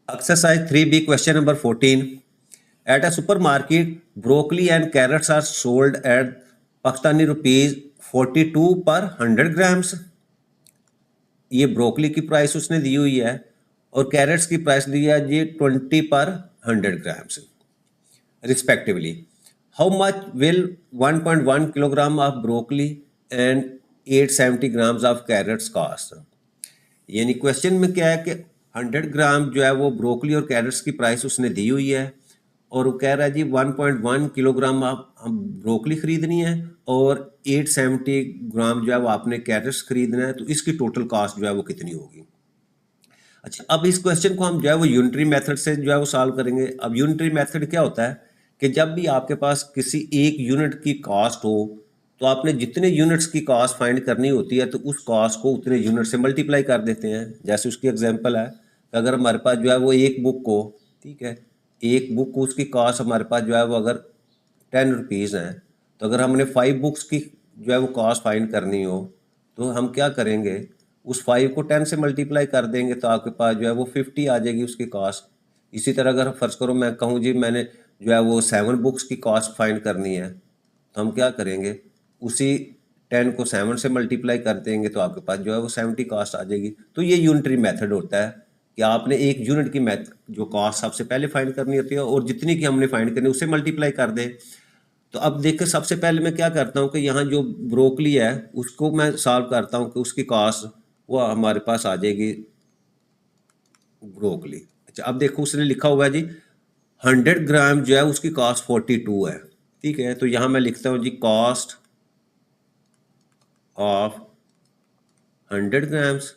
Exercise 3B, question number 14. At a supermarket, broccoli and carrots are sold at Pakistani rupees 42 per 100 grams. ये broccoli की price उसने दी हुई है और crates की प्राइस दी है जी 20 पर 100 grams respectively. How much will 1.1 kilogram of broccoli and 870 grams of carrots cost. यानी क्वेश्चन में क्या है कि 100 ग्राम जो है वो ब्रोकली और कैरेट्स की प्राइस उसने दी हुई है और वो कह रहा है जी 1.1 किलोग्राम आप हम ब्रोकली खरीदनी है और 870 ग्राम जो है वो आपने कैरेट्स खरीदना है, तो इसकी टोटल कॉस्ट जो है वो कितनी होगी. अच्छा, अब इस क्वेश्चन को हम जो है वो यूनिटरी मेथड से जो है वो सॉल्व करेंगे. अब यूनिटरी मेथड क्या होता है कि जब भी आपके पास किसी एक यूनिट की कॉस्ट हो तो आपने जितने यूनिट्स की कॉस्ट फाइंड करनी होती है तो उस कॉस्ट को उतने यूनिट से मल्टीप्लाई कर देते हैं. जैसे उसकी एग्जांपल है कि अगर हमारे पास जो है वो एक बुक को, ठीक है, एक बुक उसकी कॉस्ट हमारे पास जो है वो अगर 10 रुपीज़ हैं, तो अगर हमने 5 बुक्स की जो है वो कॉस्ट फाइंड करनी हो तो हम क्या करेंगे, उस 5 को 10 से मल्टीप्लाई कर देंगे तो आपके पास जो है वो 50 आ जाएगी उसकी कॉस्ट. इसी तरह अगर फर्ज करो मैं कहूँ जी मैंने जो है वो 7 बुक्स की कॉस्ट फाइंड करनी है, तो हम क्या करेंगे, उसी 10 को 7 से मल्टीप्लाई कर देंगे तो आपके पास जो है वो 70 कॉस्ट आ जाएगी. तो ये यूनिटरी मेथड होता है कि आपने एक यूनिट की जो कॉस्ट सबसे पहले फाइंड करनी होती है और जितनी की हमने फाइंड करनी है उससे मल्टीप्लाई कर दें. तो अब देखिए सबसे पहले मैं क्या करता हूँ कि यहाँ जो ब्रोकली है उसको मैं सॉल्व करता हूँ कि उसकी कॉस्ट वो हमारे पास आ जाएगी ब्रोकली. अच्छा, अब देखो उसने लिखा हुआ है जी 100 ग्राम जो है उसकी कॉस्ट 42 है. ठीक है, तो यहाँ मैं लिखता हूँ जी कॉस्ट ऑफ 100 ग्राम्स.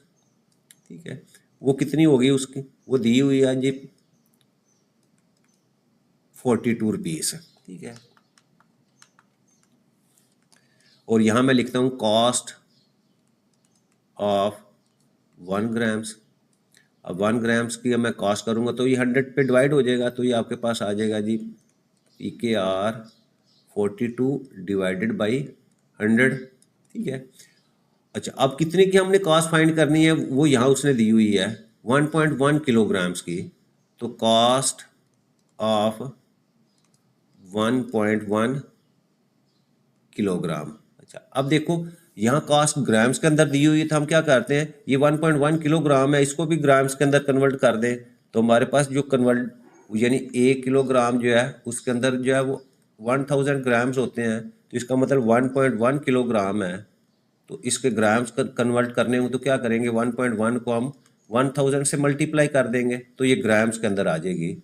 ठीक है, वो कितनी होगी उसकी, वो दी हुई है जी 42 रुपीज़. ठीक है, और यहाँ मैं लिखता हूँ कॉस्ट ऑफ 1 ग्राम्स. अब 1 ग्राम्स की मैं कॉस्ट करूँगा तो ये 100 पे डिवाइड हो जाएगा तो ये आपके पास आ जाएगा जी PKR 42 डिवाइडेड बाई 100. ठीक है, अच्छा, अब कितने की हमने कॉस्ट फाइंड करनी है वो यहाँ उसने दी हुई है 1.1 किलोग्राम्स की. तो कॉस्ट ऑफ 1.1 किलोग्राम. अच्छा, अब देखो यहाँ कॉस्ट ग्राम्स के अंदर दी हुई है तो हम क्या करते हैं, ये 1.1 किलोग्राम है इसको भी ग्राम्स के अंदर कन्वर्ट कर दें तो हमारे पास जो कन्वर्ट यानी 1 किलोग्राम जो है उसके अंदर जो है वो 1000 ग्राम्स होते हैं. तो इसका मतलब 1.1 किलोग्राम है. तो इसके ग्राम्स कन्वर्ट करने में तो क्या करेंगे, 1.1 को हम 1000 से मल्टीप्लाई कर देंगे तो ये ग्राम्स के अंदर आ जाएगी.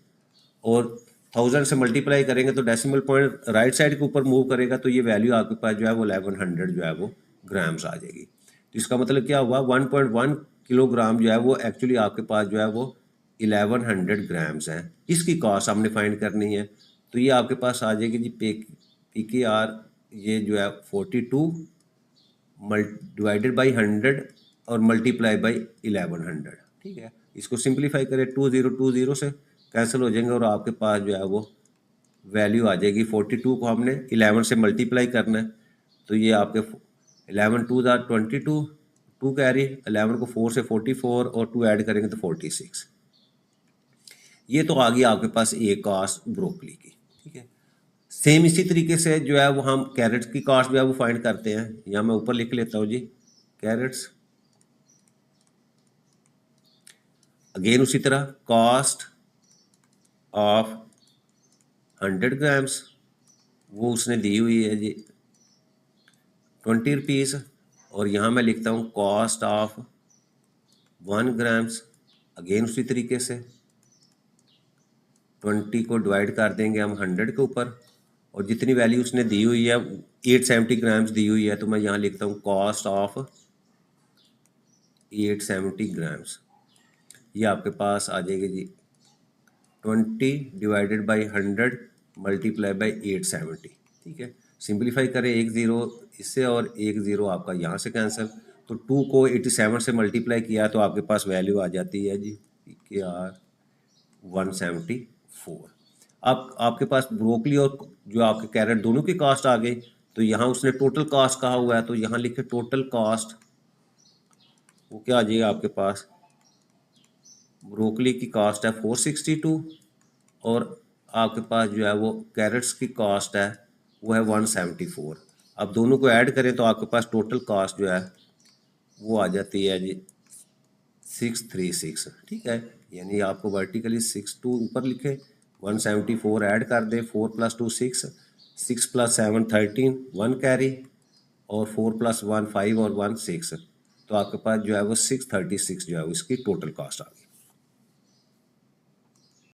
और 1000 से मल्टीप्लाई करेंगे तो डेसिमल पॉइंट राइट साइड के ऊपर मूव करेगा तो ये वैल्यू आपके पास जो है वो 1100 जो है वो ग्राम्स आ जाएगी. तो इसका मतलब क्या हुआ, 1.1 किलोग्राम जो है वो एक्चुअली आपके पास जो है वो 1100 ग्राम्स है. इसकी कॉस्ट हमने फाइंड करनी है तो ये आपके पास आ जाएगी जी PKR ये जो है 42 डिवाइडेड बाई 100 और मल्टीप्लाई बाई 1100. ठीक है, इसको सिंप्लीफाई करें 2020 से कैंसिल हो जाएंगे और आपके पास जो है वो वैल्यू आ जाएगी 42 को हमने 11 से मल्टीप्लाई करना है तो ये आपके 11 टू ज़ार 22, 2 कैरी 11 को 4 से 44 और 2 ऐड करेंगे तो 46. ये तो आ गई आपके पास एक कॉस्ट ब्रोकली की. ठीक है, सेम इसी तरीके से जो है वो हम कैरेट्स की कॉस्ट जो है वो फाइंड करते हैं. यहाँ मैं ऊपर लिख लेता हूँ जी कैरेट्स. अगेन उसी तरह कॉस्ट ऑफ 100 ग्राम्स वो उसने दी हुई है जी 20 रुपीज़. और यहाँ मैं लिखता हूँ कॉस्ट ऑफ 1 ग्राम्स. अगेन उसी तरीके से 20 को डिवाइड कर देंगे हम 100 के ऊपर और जितनी वैल्यू उसने दी हुई है 870 ग्राम्स दी हुई है तो मैं यहाँ लिखता हूँ कॉस्ट ऑफ 870 ग्राम्स. ये आपके पास आ जाएगी जी 20 डिवाइडेड बाई 100 मल्टीप्लाई बाई 870. ठीक है, सिंप्लीफाई करें एक ज़ीरो इससे और एक ज़ीरो आपका यहाँ से कैंसिल. तो 2 को 87 से मल्टीप्लाई किया तो आपके पास वैल्यू आ जाती है जी PKR 174. अब आपके पास ब्रोकली और जो आपके कैरेट दोनों की कॉस्ट आ गई तो यहाँ उसने टोटल कॉस्ट कहा हुआ है तो यहाँ लिखे टोटल कॉस्ट, वो क्या आ जाएगा आपके पास ब्रोकली की कॉस्ट है 462 और आपके पास जो है वो कैरेट्स की कॉस्ट है वो है 174। अब दोनों को ऐड करें तो आपके पास टोटल कॉस्ट जो है वो आ जाती है जी 636। ठीक है, यानी आपको वर्टिकली 62 ऊपर लिखे, 174 ऐड कर दे, 4 + 2 6, 6 + 7 13, 1 कैरी और 4 + 1 5 और 1 6, तो आपके पास जो है वो 636 जो है उसकी टोटल कॉस्ट आ गई।